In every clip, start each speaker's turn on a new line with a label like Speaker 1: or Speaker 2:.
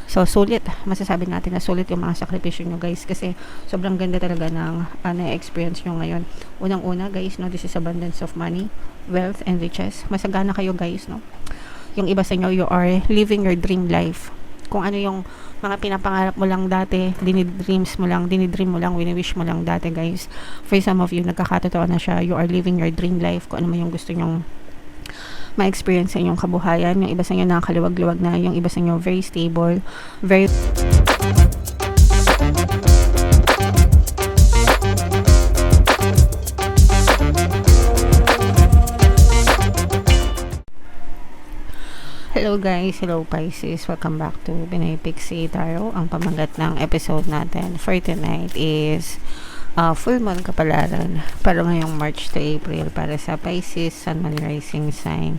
Speaker 1: So, sulit. Masasabi natin na sulit yung mga sakripisyo nyo, guys. Kasi, sobrang ganda talaga ng na-experience nyo ngayon. Unang-una, guys, no, this is abundance of money, wealth, and riches. Masagana kayo, guys, no. Yung iba sa inyo, you are living your dream life. Kung ano yung mga pinapangarap mo lang dati, dinidream mo lang, wini-wish mo lang dati, guys. For some of you, nagkakatotoo na siya. You are living your dream life. Kung ano man yung gusto nyong ma-experience sa inyong kabuhayan. Yung iba sa inyo nakakaluwag-luwag na, yung iba sa inyo very stable, very Hello guys, hello Pisces, welcome back to Pinay Pixie Tarot. Ang pamagat ng episode natin for tonight is full moon kapalaran para ngayong March to April para sa Pisces, Sun, Moon, Rising sign,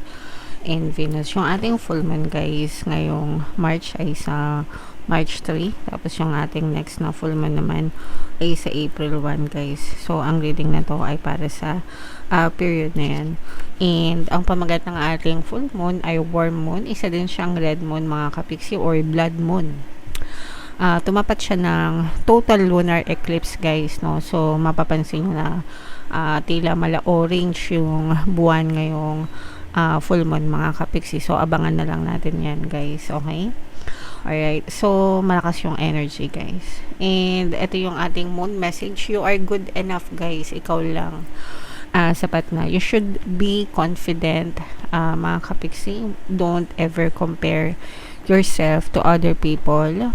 Speaker 1: and Venus. Yung ating full moon guys ngayong March ay sa March 3, tapos yung ating next na full moon naman ay sa April 1 guys. So ang reading na to ay para sa period na yan. And ang pamagat ng ating full moon ay warm moon. Isa din siyang red moon mga kapiksi or blood moon. Tumapat siya ng total lunar eclipse guys, no? So mapapansin nyo na tila mala-orange yung buwan ngayong full moon mga kapiksi. So abangan na lang natin yan guys, okay? Alright, so malakas yung energy guys. And ito yung ating moon message. You are good enough guys, ikaw lang. Sapat na. You should be confident mga kapiksi. Don't ever compare yourself to other people.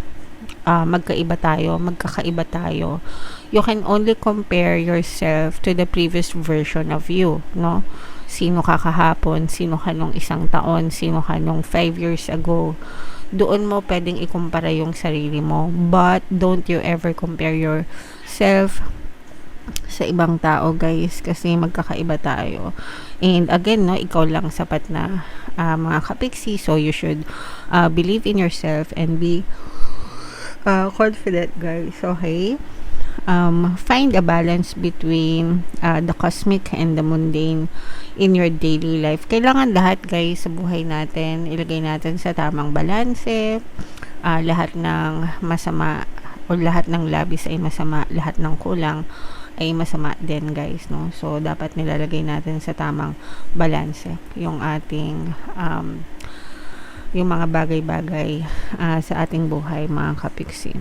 Speaker 1: Magkaiba tayo, magkakaiba tayo. You can only compare yourself to the previous version of you, no? Sino ka kahapon, sino ka nung isang taon, sino ka nung 5 years ago. Doon mo pwedeng ikumpara yung sarili mo, but don't you ever compare yourself sa ibang tao guys, kasi magkakaiba tayo. And again, no, ikaw lang sapat na mga kapiksi. So you should believe in yourself and be confident guys, okay? Find a balance between the cosmic and the mundane in your daily life. Kailangan lahat guys sa buhay natin ilagay natin sa tamang balanse. Lahat ng masama o lahat ng labis ay masama, lahat ng kulang ay masama din guys, no? So dapat nilalagay natin sa tamang balanse yung ating yung mga bagay-bagay sa ating buhay mga kapiksi.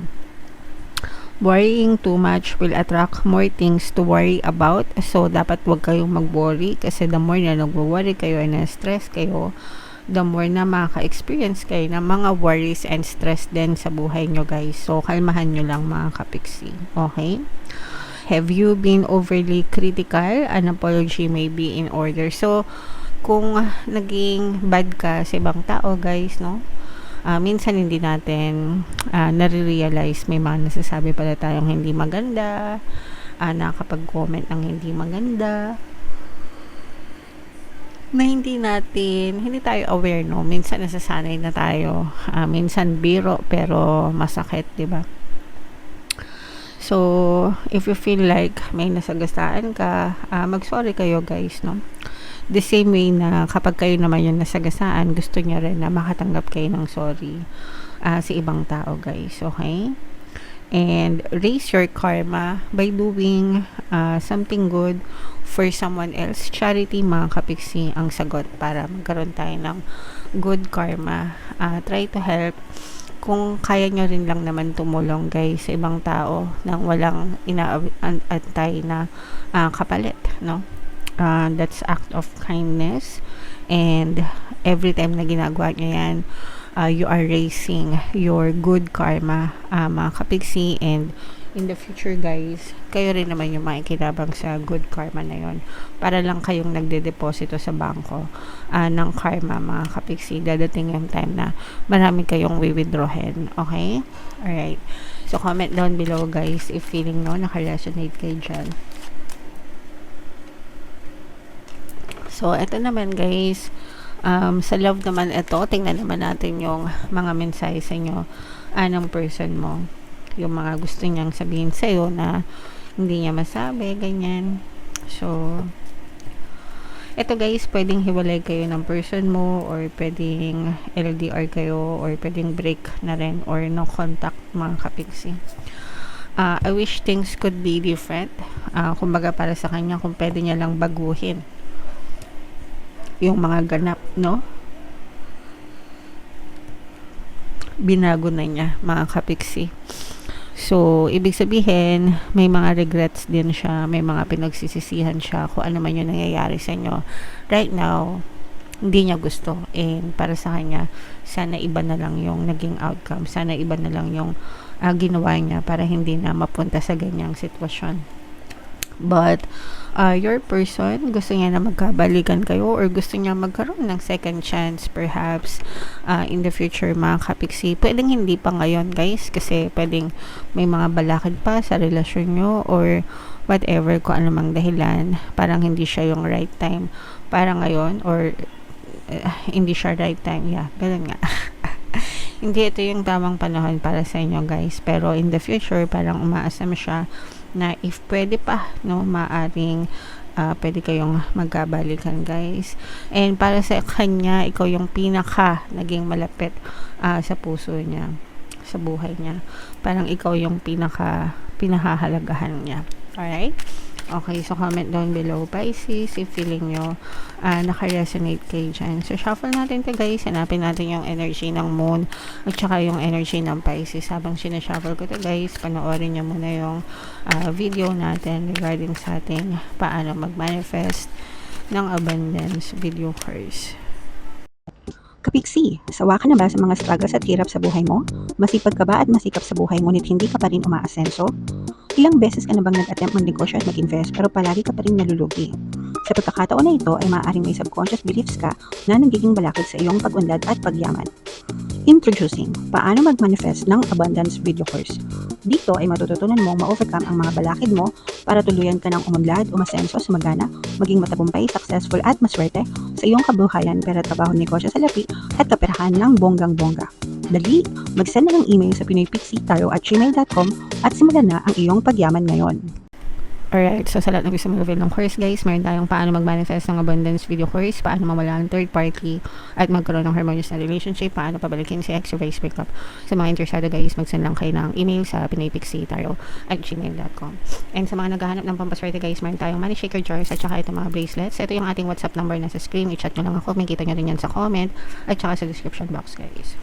Speaker 1: Worrying too much will attract more things to worry about. So, dapat wag kayong mag-worry kasi the more na nag-worry kayo and na-stress kayo, the more na makaka-experience kayo ng mga worries and stress din sa buhay nyo guys. So, kalmahan nyo lang mga kapiksi. Okay? Have you been overly critical? An apology may be in order. So, kung naging bad ka sa ibang tao guys, no? Minsan hindi natin nare-realize may mga nasasabi pala tayong hindi maganda, nakakapag-comment ng hindi maganda, na hindi tayo aware, no? Minsan nasasanay na tayo, minsan biro pero masakit, di ba? So, if you feel like may nasagastaan ka, mag-sorry kayo guys, no? The same way na kapag kayo naman yung nasagasaan, gusto niya rin na makatanggap kayo ng sorry sa ibang tao guys, okay? And raise your karma by doing something good for someone else. Charity mga kapiksi ang sagot para magkaroon tayo ng good karma. Try to help. Kung kaya nyo rin lang naman tumulong guys sa ibang tao nang walang inaantay na kapalit, no? That's act of kindness, and every time na ginagawa nyo yan, you are raising your good karma mga kapiksi, and in the future guys, kayo rin naman yung makikinabang sa good karma na yon. Para lang kayong nagde-deposito sa bangko ng karma mga kapiksi, dadating yung time na marami kayong withdrawin, okay? Alright, so comment down below guys if feeling no naka-resonate kayo dyan. So, eto naman guys, sa love naman ito, tingnan naman natin yung mga mensahe sa inyo ng person mo. Yung mga gusto niyang sabihin sa'yo na hindi niya masabi, ganyan. So, Ito guys, pwedeng hiwalay kayo ng person mo, or pwedeng LDR kayo, or pwedeng break na rin, or no contact mga kapiksi. I wish things could be different. Kumbaga para sa kanya, kung pwede niya lang baguhin yung mga ganap, no? Binago na niya mga kapiksi. So, ibig sabihin, may mga regrets din siya, may mga pinagsisisihan siya kung ano man yung nangyayari sa inyo. Right now, hindi niya gusto. And para sa kanya, sana iba na lang yung naging outcome. Sana iba na lang yung ginawa niya para hindi na mapunta sa ganyang sitwasyon. But, your person, gusto niya na magkabalikan kayo, or gusto niya magkaroon ng second chance perhaps in the future mga kapiksi. Pwedeng hindi pa ngayon guys, kasi pwedeng may mga balakid pa sa relasyon nyo, or whatever, kung anumang dahilan, parang hindi siya yung right time para ngayon, or hindi siya right time, ganun nga. Hindi ito yung tamang panahon para sa inyo guys, pero in the future parang umaasam siya na if pwede pa, no, maaring pwede kayong magkabalikan guys. And para sa kanya, ikaw yung pinaka naging malapit sa puso niya, sa buhay niya. Parang ikaw yung pinahahalagahan niya. Alright? Okay, so comment down below Pisces if feeling nyo naka-resonate kayo dyan. So shuffle natin to guys, hanapin natin yung energy ng moon at saka yung energy ng Pisces. Habang sinashuffle ko to guys, panoorin nyo muna yung video natin regarding sa ating paano mag-manifest ng abundance video course.
Speaker 2: Kapiksi, sawa ka na ba sa mga struggles at hirap sa buhay mo? Masipag ka ba at masikap sa buhay ngunit hindi ka pa rin umaasenso? Ilang beses ka na bang nag-attempt mag-negosyo at mag-invest pero palagi ka pa rin nalulugi? Sa pagkakataon na ito ay maaaring may subconscious beliefs ka na nagiging balakid sa iyong pag-unlad at pagyaman. Introducing, paano mag-manifest ng abundance video course. Dito ay matututunan mong ma-overcome ang mga balakid mo para tuluyan ka ng umunlad, umasenso, sumagana, maging matagumpay, successful at maswerte sa iyong kabuhayan, pera, trabaho, negosyo, salapi at kaperahan ng bonggang-bongga. Dali, mag-send na ng email sa pinoypixie@gmail.com at simulan na ang iyong pagyaman ngayon.
Speaker 1: Alright, so sa lahat ng gusto mag-avail ng course guys, meron tayong paano mag-manifest ng abundance video course, paano mawala ng third party at magkaroon ng harmonious na relationship, paano pabalikin si ex, reverse breakup. Sa mga interesado guys, mag-send lang kayo ng email sa pinoypixie@gmail.com. And sa mga naghahanap ng pampaswerte guys, meron tayong money shaker jars at saka itong mga bracelets. Ito yung ating WhatsApp number na sa screen, i-chat nyo lang ako, makikita nyo rin yan sa comment at saka sa description box guys.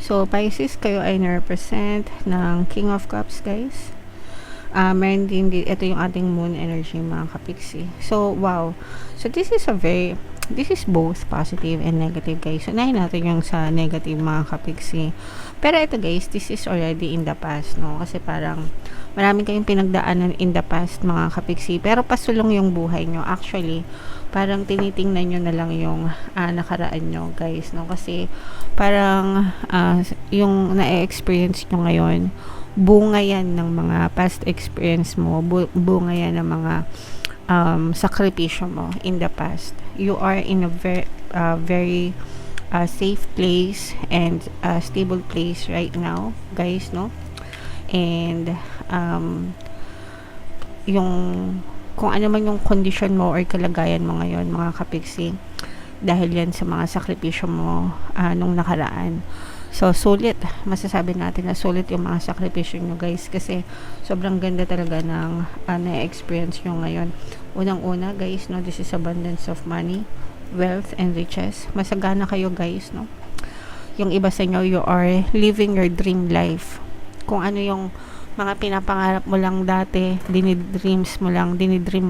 Speaker 1: So Pisces, kayo ay na-represent ng King of Cups guys. Meron din, ito yung ating moon energy mga kapiksi. So, wow. So, this is both positive and negative guys. So, unahin natin yung sa negative mga kapiksi. Pero ito guys, this is already in the past, no? Kasi parang maraming kayong pinagdaanan in the past mga kapiksi. Pero pasulong yung buhay nyo. Actually, parang tinitingnan nyo na lang yung nakaraan nyo guys, no? Kasi parang yung na-experience nyo ngayon, bunga yan ng mga past experience mo, bunga yan ng mga sakripisyo mo in the past. You are in a very safe place and stable place right now guys, no? And yung kung ano man yung condition mo or kalagayan mo ngayon mga kapiksi, dahil yan sa mga sakripisyo mo nung nakaraan. So, sulit. Masasabi natin na sulit yung mga sakripisyo nyo guys, kasi sobrang ganda talaga ng na-experience nyo ngayon. Unang-una guys, no, this is abundance of money, wealth, and riches. Masagana kayo guys, no? Yung iba sa inyo, you are living your dream life. Kung ano yung mga pinapangarap mo lang dati, dinidream mo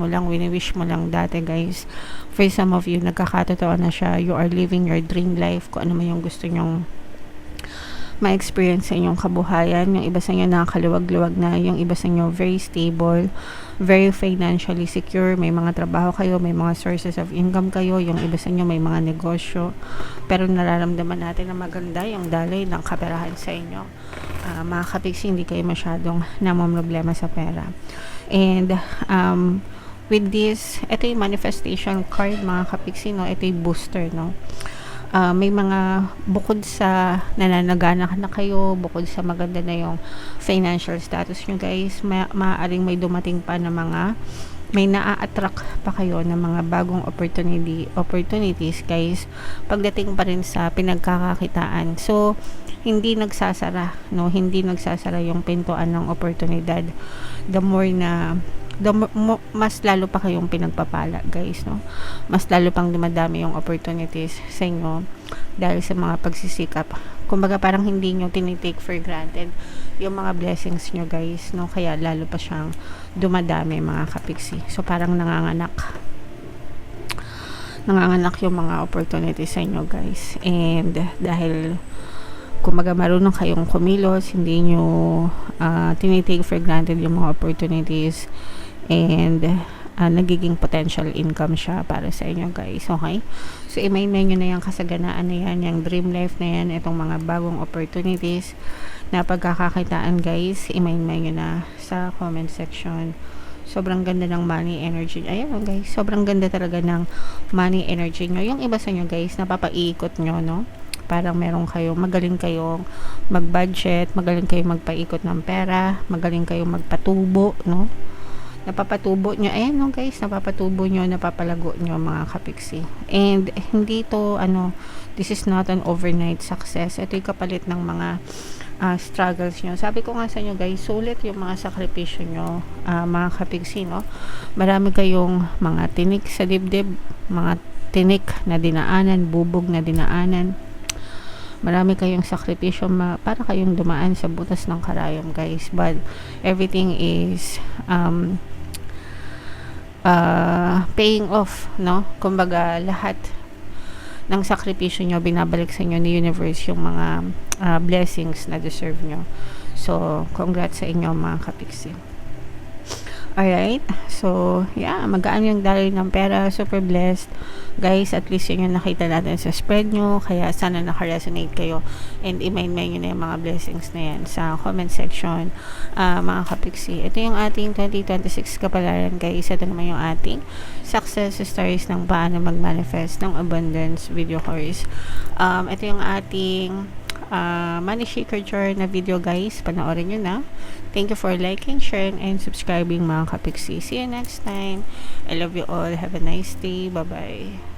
Speaker 1: lang, wini-wish mo lang dati guys. For some of you, nagkakatotoo na siya. You are living your dream life. Kung ano man yung gusto nyong ma-experience sa inyong kabuhayan. Yung iba sa inyo nakakaluwag-luwag na, yung iba sa inyo very stable, very financially secure, may mga trabaho kayo, may mga sources of income kayo, yung iba sa inyo may mga negosyo, pero nararamdaman natin na maganda yung daloy ng kaperahan sa inyo. Mga kapiksi, hindi kayo masyadong namamroblema sa pera. And with this, ito yung manifestation card mga kapiksi, no? Ito yung booster, no? May mga bukod sa nananagana na kayo, bukod sa maganda na yung financial status nyo guys, maaaring may dumating pa na mga may naa-attract pa kayo ng mga bagong opportunities guys, pagdating pa rin sa pinagkakakitaan. So hindi nagsasara, no, hindi nagsasara yung pintuan ng oportunidad. The more na mas lalo pa kayong pinagpapala guys, no, mas lalo pang dumadami yung opportunities sa inyo dahil sa mga pagsisikap. Kumbaga parang hindi nyo tinitake for granted yung mga blessings nyo guys, no, kaya lalo pa siyang dumadami mga kapiksi. So parang nanganganak yung mga opportunities sa inyo guys, and dahil kumbaga marunong kayong kumilos, hindi nyo tinitake for granted yung mga opportunities, and nagiging potential income siya para sa inyo guys. Okay, so i-main-main nyo na yung kasaganaan na yan, yung dream life na yan, itong mga bagong opportunities na pagkakakitaan guys, i-main-main nyo na sa comment section. Sobrang ganda ng money energy. Ayan guys, sobrang ganda talaga ng money energy nyo. Yung iba sa nyo guys, napapaiikot nyo, no, parang meron kayo, magaling kayong mag-budget, magaling kayong magpaikot ng pera, magaling kayong magpatubo, no, napapatubo nyo. Ayan no guys, napapatubo nyo, napapalago nyo mga kapiksi. And hindi to this is not an overnight success. Ito yung kapalit ng mga struggles nyo. Sabi ko nga sa inyo guys, sulit yung mga sakripisyo nyo mga kapiksi, no. Marami kayong mga tinik sa dibdib, mga tinik na dinaanan, bubog na dinaanan. Marami kayong sakripisyo para kayong dumaan sa butas ng karayom guys, but everything is paying off, no. Kumbaga lahat ng sakripisyo nyo, binabalik sa inyo ni universe yung mga blessings na deserve nyo. So congrats sa inyo mga kapiksi. Alright, so yeah, magaan yung daloy ng pera, super blessed guys. At least yun yung nakita natin sa spread nyo, kaya sana naka-resonate kayo, and i-main-main nyo na yung mga blessings na yan sa comment section mga kapiksi. Ito yung ating 2026 kapalaran guys. Ito naman yung ating success stories ng paano mag-manifest ng abundance video course. Ito yung ating money shaker jar na video guys, panoorin nyo na. Thank you for liking, sharing, and subscribing mga kapiksi. See you next time. I love you all. Have a nice day. Bye bye.